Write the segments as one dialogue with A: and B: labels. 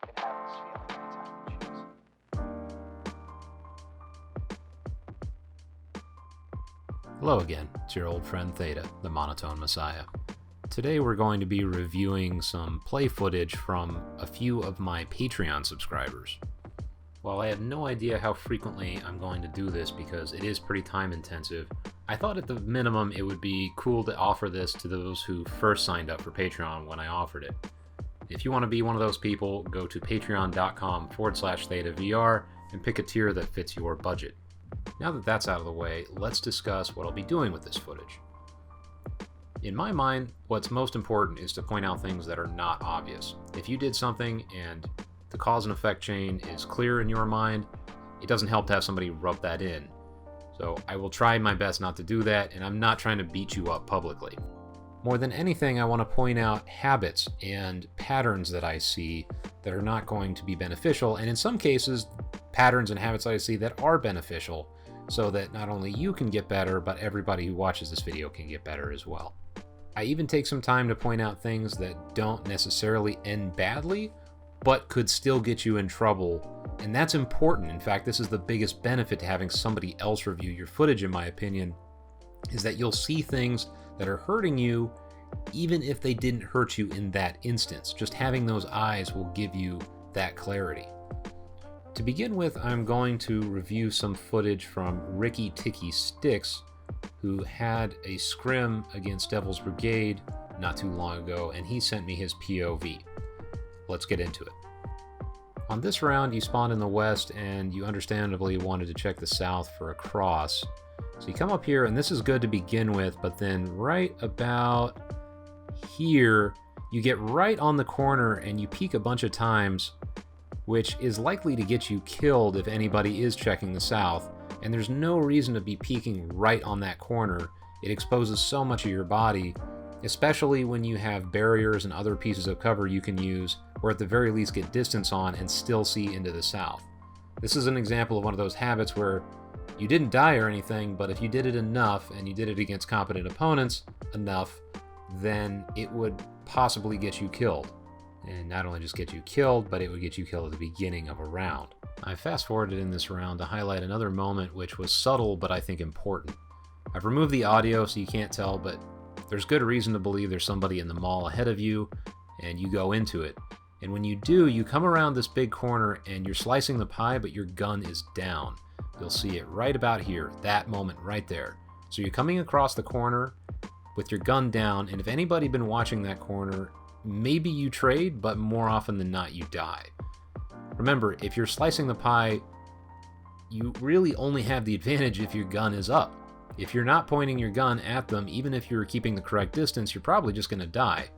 A: can have this feeling anytime you choose.
B: Hello again, it's your old friend Theta, the Monotone Messiah. Today we're going to be reviewing some play footage from a few of my Patreon subscribers. While I have no idea how frequently I'm going to do this because it is pretty time intensive, I thought at the minimum it would be cool to offer this to those who first signed up for Patreon when I offered it. If you want to be one of those people, go to patreon.com/ThetaVR and pick a tier that fits your budget. Now that that's out of the way, let's discuss what I'll be doing with this footage. In my mind, what's most important is to point out things that are not obvious. If you did something and the cause and effect chain is clear in your mind, it doesn't help to have somebody rub that in. So I will try my best not to do that, and I'm not trying to beat you up publicly. More than anything, I want to point out habits and patterns that I see that are not going to be beneficial, and in some cases, patterns and habits I see that are beneficial, so that not only you can get better, but everybody who watches this video can get better as well. I even take some time to point out things that don't necessarily end badly, but could still get you in trouble, and that's important. In fact, this is the biggest benefit to having somebody else review your footage, in my opinion, is that you'll see things that are hurting you even if they didn't hurt you in that instance. Just having those eyes will give you that clarity. To begin with, I'm going to review some footage from RickiTikiStix, who had a scrim against Devil's Brigade not too long ago, and he sent me his POV. Let's get into it. On this round, you spawned in the west, and you understandably wanted to check the south for a cross. So you come up here, and this is good to begin with, but then right about here, you get right on the corner, and you peek a bunch of times, which is likely to get you killed if anybody is checking the south, and there's no reason to be peeking right on that corner. It exposes so much of your body, especially when you have barriers and other pieces of cover you can use, or at the very least get distance on and still see into the south. This is an example of one of those habits where you didn't die or anything, but if you did it enough, and you did it against competent opponents enough, then it would possibly get you killed. And not only just get you killed, but it would get you killed at the beginning of a round. I fast forwarded in this round to highlight another moment which was subtle but I think important. I've removed the audio so you can't tell, but there's good reason to believe there's somebody in the mall ahead of you, and you go into it. And when you do, you come around this big corner and you're slicing the pie, but your gun is down. You'll see it right about here, that moment right there. So you're coming across the corner with your gun down, and if anybody been watching that corner, maybe you trade, but more often than not you die. Remember, if you're slicing the pie, you really only have the advantage if your gun is up. If you're not pointing your gun at them, even if you're keeping the correct distance, you're probably just going to die.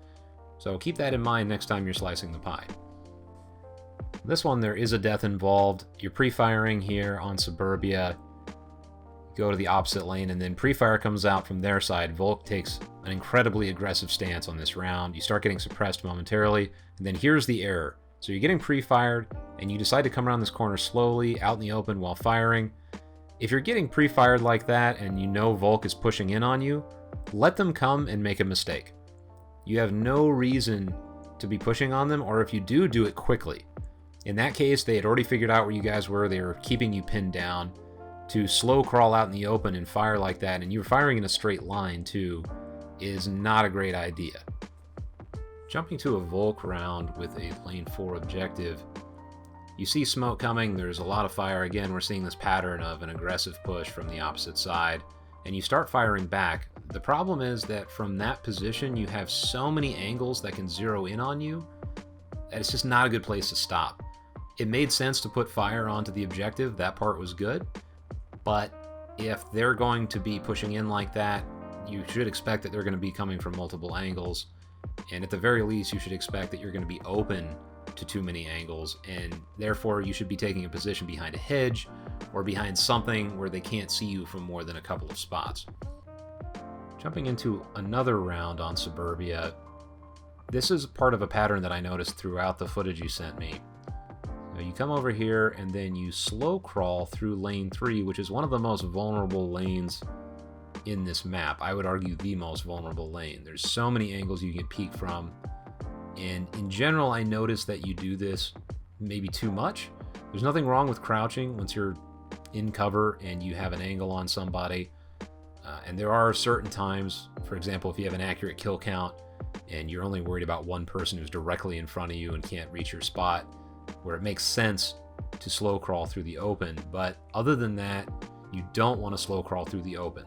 B: So keep that in mind next time you're slicing the pie. This one, there is a death involved. You're pre-firing here on Suburbia. Go to the opposite lane, and then pre-fire comes out from their side. Volk takes an incredibly aggressive stance on this round. You start getting suppressed momentarily, and then here's the error. So you're getting pre-fired, and you decide to come around this corner slowly, out in the open while firing. If you're getting pre-fired like that, and you know Volk is pushing in on you, let them come and make a mistake. You have no reason to be pushing on them, or if you do, do it quickly. In that case, they had already figured out where you guys were. They were keeping you pinned down. To slow crawl out in the open and fire like that, and you were firing in a straight line too, is not a great idea. Jumping to a Volk round with a lane 4 objective, you see smoke coming, there's a lot of fire. Again, we're seeing this pattern of an aggressive push from the opposite side, and you start firing back. The problem is that from that position, you have so many angles that can zero in on you that it's just not a good place to stop. It made sense to put fire onto the objective, that part was good. But if they're going to be pushing in like that, you should expect that they're going to be coming from multiple angles. And at the very least, you should expect that you're going to be open to too many angles. And therefore, you should be taking a position behind a hedge or behind something where they can't see you from more than a couple of spots. Jumping into another round on Suburbia, this is part of a pattern that I noticed throughout the footage you sent me. You come over here and then you slow crawl through lane 3, which is one of the most vulnerable lanes in this map. I would argue the most vulnerable lane. There's so many angles you can peek from, and in general I notice that you do this maybe too much. There's nothing wrong with crouching once you're in cover and you have an angle on somebody. And there are certain times, for example, if you have an accurate kill count and you're only worried about one person who's directly in front of you and can't reach your spot, where it makes sense to slow crawl through the open. But other than that, you don't want to slow crawl through the open.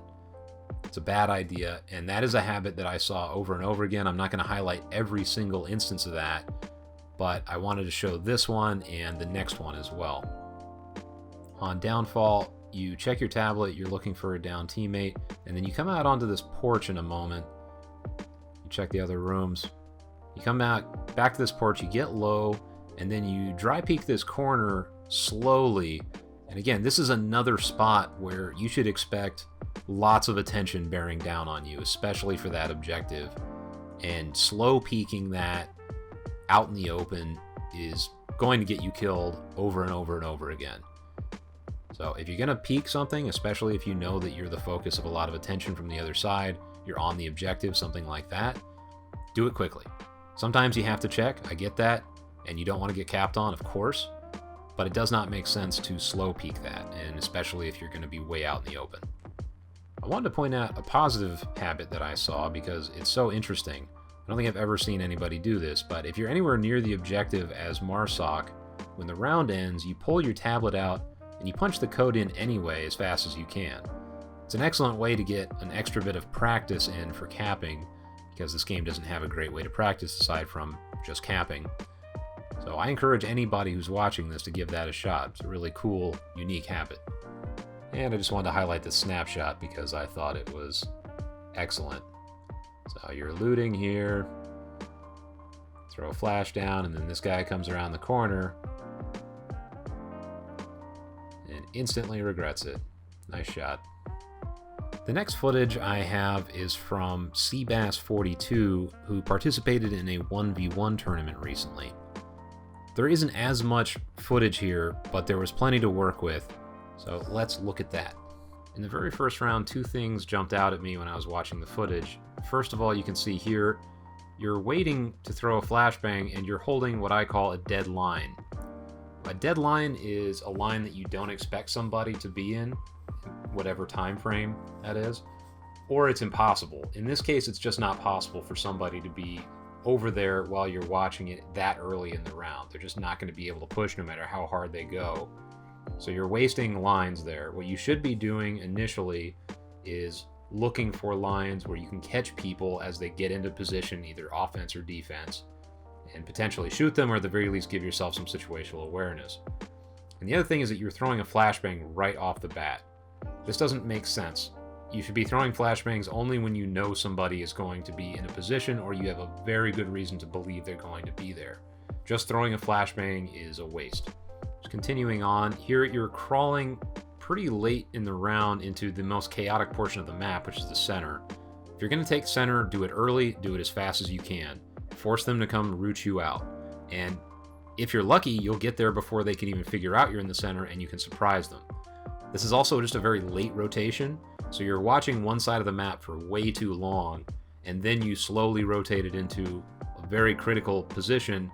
B: It's a bad idea, and that is a habit that I saw over and over again. I'm not going to highlight every single instance of that, but I wanted to show this one and the next one as well. On downfall, you check your tablet, you're looking for a down teammate, and then you come out onto this porch in a moment. You check the other rooms. You come back to this porch, you get low, and then you dry peek this corner slowly. And again, this is another spot where you should expect lots of attention bearing down on you, especially for that objective. And slow peeking that out in the open is going to get you killed over and over and over again. So if you're going to peek something, especially if you know that you're the focus of a lot of attention from the other side, you're on the objective, something like that, do it quickly. Sometimes you have to check, I get that, and you don't want to get capped on, of course, but it does not make sense to slow peek that, and especially if you're going to be way out in the open. I wanted to point out a positive habit that I saw because it's so interesting. I don't think I've ever seen anybody do this, but if you're anywhere near the objective as Marsoc, when the round ends, you pull your tablet out and you punch the code in anyway as fast as you can. It's an excellent way to get an extra bit of practice in for capping, because this game doesn't have a great way to practice aside from just capping. So I encourage anybody who's watching this to give that a shot. It's a really cool, unique habit. And I just wanted to highlight this snapshot because I thought it was excellent. So you're looting here, throw a flash down, and then this guy comes around the corner and instantly regrets it. Nice shot. The next footage I have is from Seabass42, who participated in a 1v1 tournament recently. There isn't as much footage here, but there was plenty to work with, so let's look at that. In the very first round, two things jumped out at me when I was watching the footage. First of all, you can see here, you're waiting to throw a flashbang and you're holding what I call a dead line. A dead line is a line that you don't expect somebody to be in, whatever time frame that is, or it's impossible. In this case, it's just not possible for somebody to be over there while you're watching it that early in the round. They're just not going to be able to push no matter how hard they go. So you're wasting lines there. What you should be doing initially is looking for lines where you can catch people as they get into position, either offense or defense, and potentially shoot them, or at the very least give yourself some situational awareness. And the other thing is that you're throwing a flashbang right off the bat. This doesn't make sense. You should be throwing flashbangs only when you know somebody is going to be in a position or you have a very good reason to believe they're going to be there. Just throwing a flashbang is a waste. Just continuing on, here you're crawling pretty late in the round into the most chaotic portion of the map, which is the center. If you're going to take center, do it early, do it as fast as you can. Force them to come root you out. And if you're lucky, you'll get there before they can even figure out you're in the center and you can surprise them. This is also just a very late rotation, so you're watching one side of the map for way too long, and then you slowly rotate it into a very critical position,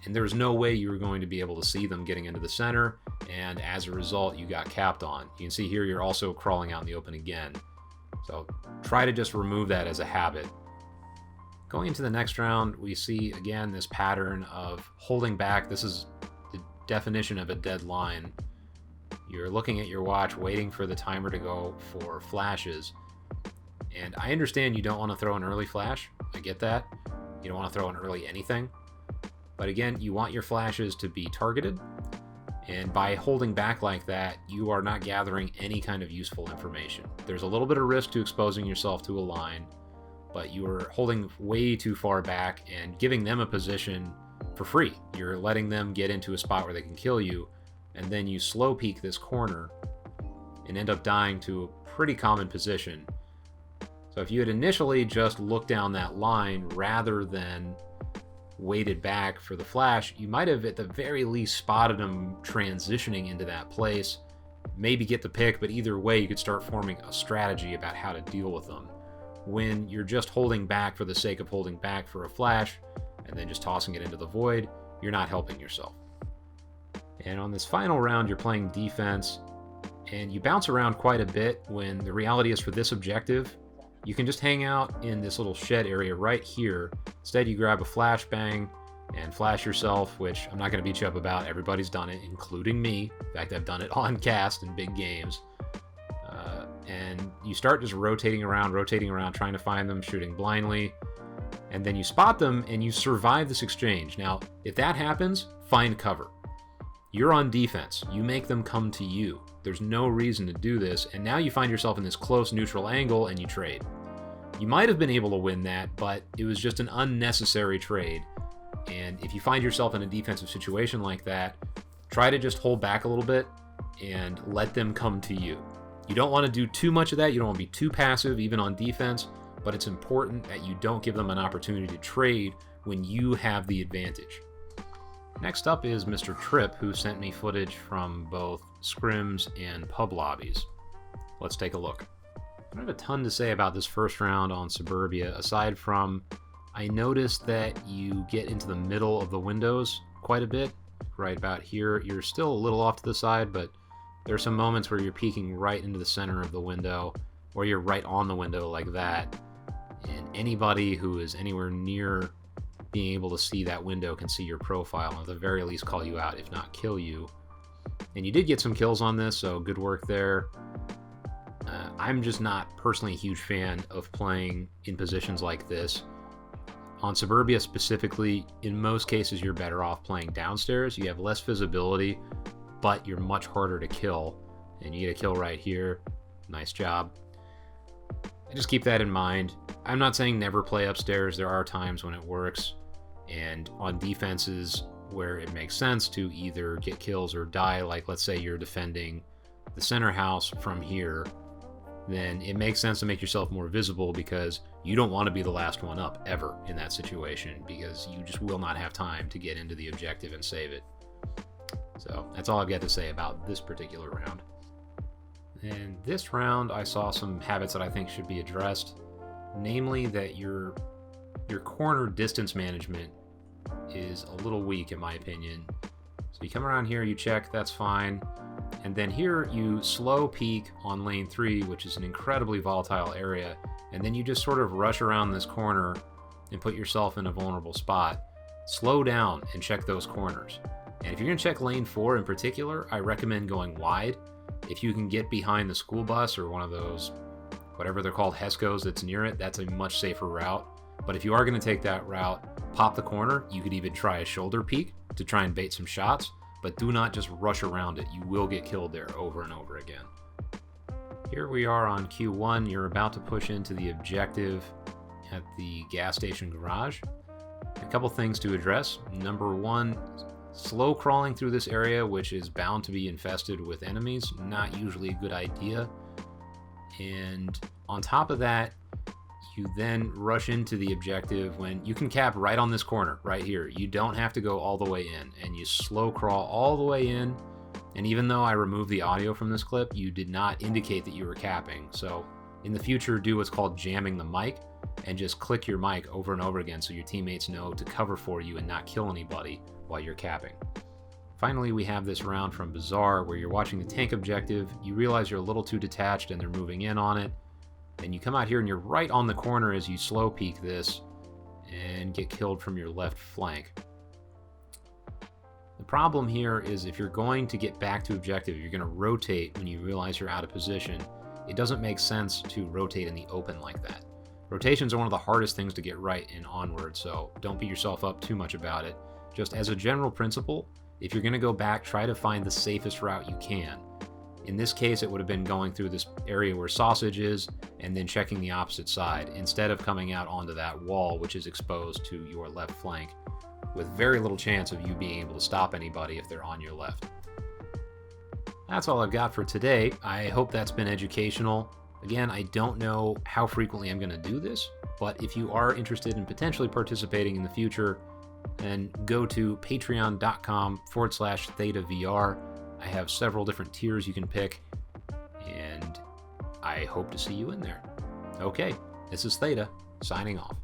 B: and there's no way you were going to be able to see them getting into the center, and as a result, you got capped on. You can see here you're also crawling out in the open again. So try to just remove that as a habit. Going into the next round, we see again this pattern of holding back. This is the definition of a dead line. You're looking at your watch, waiting for the timer to go for flashes. And I understand you don't want to throw an early flash. I get that. You don't want to throw an early anything. But again, you want your flashes to be targeted. And by holding back like that, you are not gathering any kind of useful information. There's a little bit of risk to exposing yourself to a line, but you are holding way too far back and giving them a position for free. You're letting them get into a spot where they can kill you, and then you slow peek this corner and end up dying to a pretty common position. So if you had initially just looked down that line rather than waited back for the flash, you might have at the very least spotted them transitioning into that place, maybe get the pick, but either way you could start forming a strategy about how to deal with them. When you're just holding back for the sake of holding back for a flash and then just tossing it into the void, you're not helping yourself. And on this final round, you're playing defense, and you bounce around quite a bit when the reality is for this objective, you can just hang out in this little shed area right here. Instead, you grab a flashbang and flash yourself, which I'm not going to beat you up about. Everybody's done it, including me. In fact, I've done it on cast in big games. And you start just rotating around, trying to find them, shooting blindly. And then you spot them, and you survive this exchange. Now, if that happens, find cover. You're on defense. You make them come to you. There's no reason to do this, and now you find yourself in this close neutral angle, and you trade. You might have been able to win that, but it was just an unnecessary trade. And if you find yourself in a defensive situation like that, try to just hold back a little bit and let them come to you. You don't want to do too much of that. You don't want to be too passive, even on defense, but it's important that you don't give them an opportunity to trade when you have the advantage. Next up is Mr. Tripp, who sent me footage from both scrims and pub lobbies. Let's take a look. I don't have a ton to say about this first round on Suburbia, aside from I noticed that you get into the middle of the windows quite a bit. Right about here, you're still a little off to the side, but there are some moments where you're peeking right into the center of the window, or you're right on the window like that. And anybody who is anywhere near being able to see that window can see your profile, and at the very least call you out, if not kill you. And you did get some kills on this, so good work there. I'm just not personally a huge fan of playing in positions like this. On Suburbia specifically, in most cases you're better off playing downstairs. You have less visibility, but you're much harder to kill. And you get a kill right here. Nice job. Just keep that in mind. I'm not saying never play upstairs. There are times when it works. And on defenses where it makes sense to either get kills or die, like let's say you're defending the center house from here, then it makes sense to make yourself more visible, because you don't want to be the last one up ever in that situation, because you just will not have time to get into the objective and save it. So that's all I've got to say about this particular round. And this round I saw some habits that I think should be addressed, namely that your corner distance management is a little weak in my opinion. So you come around here, you check, that's fine. And then here you slow peek on lane 3, which is an incredibly volatile area, and then you just sort of rush around this corner and put yourself in a vulnerable spot. Slow down and check those corners. And if you're going to check lane 4 in particular, I recommend going wide. If you can get behind the school bus or one of those, whatever they're called, HESCOs that's near it, that's a much safer route. But if you are going to take that route, pop the corner. You could even try a shoulder peek to try and bait some shots, but do not just rush around it. You will get killed there over and over again. Here we are on Q1. You're about to push into the objective at the gas station garage. A couple things to address. Number one, slow crawling through this area, which is bound to be infested with enemies. Not usually a good idea. And on top of that, you then rush into the objective when you can cap right on this corner, right here. You don't have to go all the way in, and you slow crawl all the way in. And even though I removed the audio from this clip, you did not indicate that you were capping. So in the future, do what's called jamming the mic, and just click your mic over and over again so your teammates know to cover for you and not kill anybody while you're capping. Finally, we have this round from Bazaar where you're watching the tank objective. You realize you're a little too detached and they're moving in on it. Then you come out here and you're right on the corner as you slow peek this and get killed from your left flank. The problem here is if you're going to get back to objective, you're going to rotate when you realize you're out of position. It doesn't make sense to rotate in the open like that. Rotations are one of the hardest things to get right in Onward, so don't beat yourself up too much about it. Just as a general principle, if you're going to go back, try to find the safest route you can. In this case, it would have been going through this area where Sausage is and then checking the opposite side instead of coming out onto that wall, which is exposed to your left flank, with very little chance of you being able to stop anybody if they're on your left. That's all I've got for today. I hope that's been educational. Again, I don't know how frequently I'm going to do this, but if you are interested in potentially participating in the future, then go to patreon.com/ThetaVR. I have several different tiers you can pick, and I hope to see you in there. Okay, this is Theta, signing off.